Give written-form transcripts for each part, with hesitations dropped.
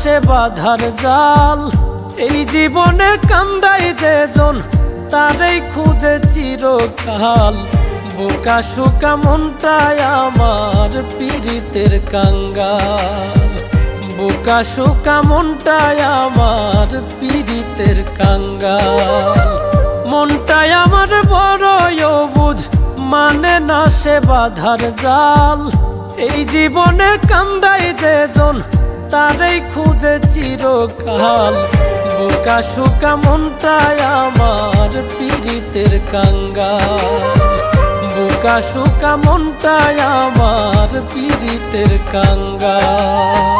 সে বাধার জাল। এই জীবনে কান্দাই যেজন তারই খুঁজে চিরকাল। বোকা শোকা মনটায় আমার পীড়িতের কাঙ্গাল। বোকা শোকা মনটায় আমার পীড়িতের কাঙ্গাল। মনটায় আমার বড়ই অবুঝ, মানে না সে বাধার জাল। এই জীবনে কান্দাই যেজন তারই খুঁজে চিরকাল। বোকা শোকা মনটায় আমার পীড়িতের কাঙ্গাল। বোকা শোকা মনটায় আমার পীড়িতের কাঙ্গাল।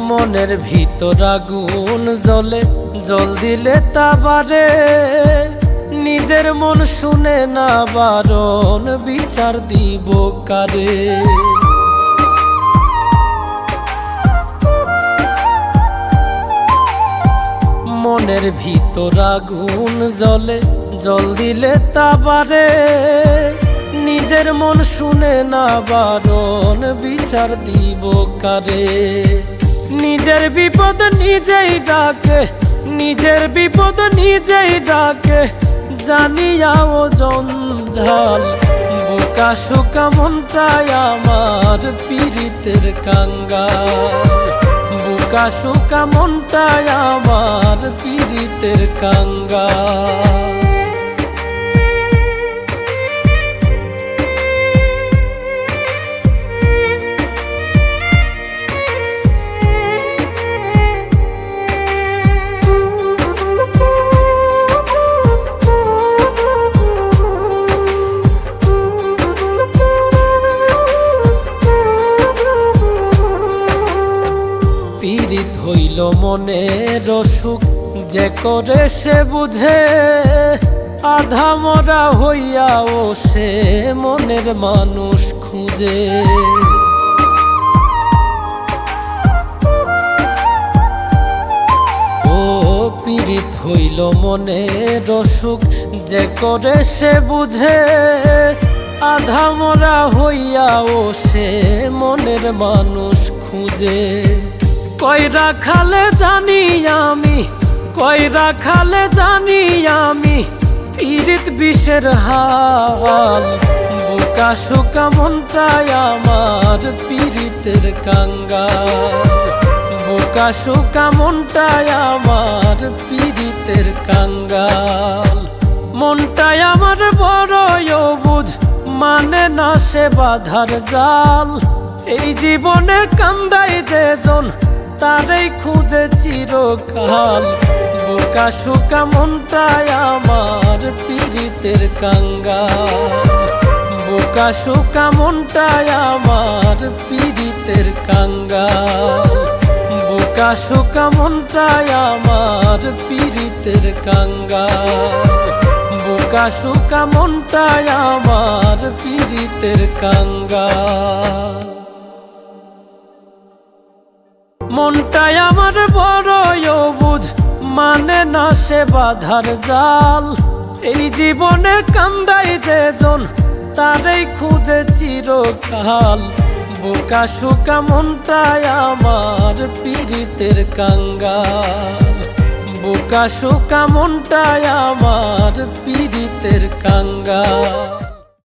মনের ভিতর আগুন জ্বলে, জল দিলে তা বারে। নিজের মন শুনে না বারণ, বিচার দিব কারে। মনের ভিতর আগুন জ্বলে, জল দিলে তা বারে। নিজের মন শুনে না বারণ, বিচার দিব কারে। নিজের বিপদ নিজেই ডাকে, নিজের বিপদ নিজেই ডাকে, জানিয়াও জঞ্জাল। বোকা শোকা মনটায় আমার পীড়িতের কাঙ্গাল। বোকা শোকা মনটায় আমার পীড়িতের কাঙ্গাল। পীড়িত হইল মনের অসুখ, যে করে সে বুঝে। আধা মরা হইয়াও সে মনের মানুষ খুঁজে। ও পীড়িত হইল মনের অসুখ, যে করে সে বুঝে। আধা মরা হইয়াও সে মনের মানুষ খুঁজে। কইরা খালে জানি আমি, কইরা খালে জানি আমি, পীড়িত বিষের হাল। বোকা শোকা মনটায় আমার পীড়িতের কাঙ্গাল। বোকা শোকা মনটায় আমার পীড়িতের কাঙ্গাল। মনটায় আমার বড়ই অবুঝ, মানে না সে বাধার জাল। এই জীবনে কান্দাই যেজন তারই খুঁজে চিরকাল। বোকা শোকা মনটায় আমার পীড়িতের কাঙ্গাল। বোকা শোকা মনটায় আমার পীড়িতের কাঙ্গাল। বোকা শোকা মনটায় আমার পীড়িতের কাঙ্গাল। বোকা শোকা মনটায় আমার পীড়িতের কাঙ্গাল। মনটায় আমার বড়ই অবুঝ, মানে না সে বাধার জাল। এই জীবনে কান্দাই যেজন তারই খুঁজে চিরকাল। বোকা শোকা মনটায় আমার পীড়িতের কাঙ্গাল। বোকা শোকা মনটায় আমার পীড়িতের কাঙ্গাল।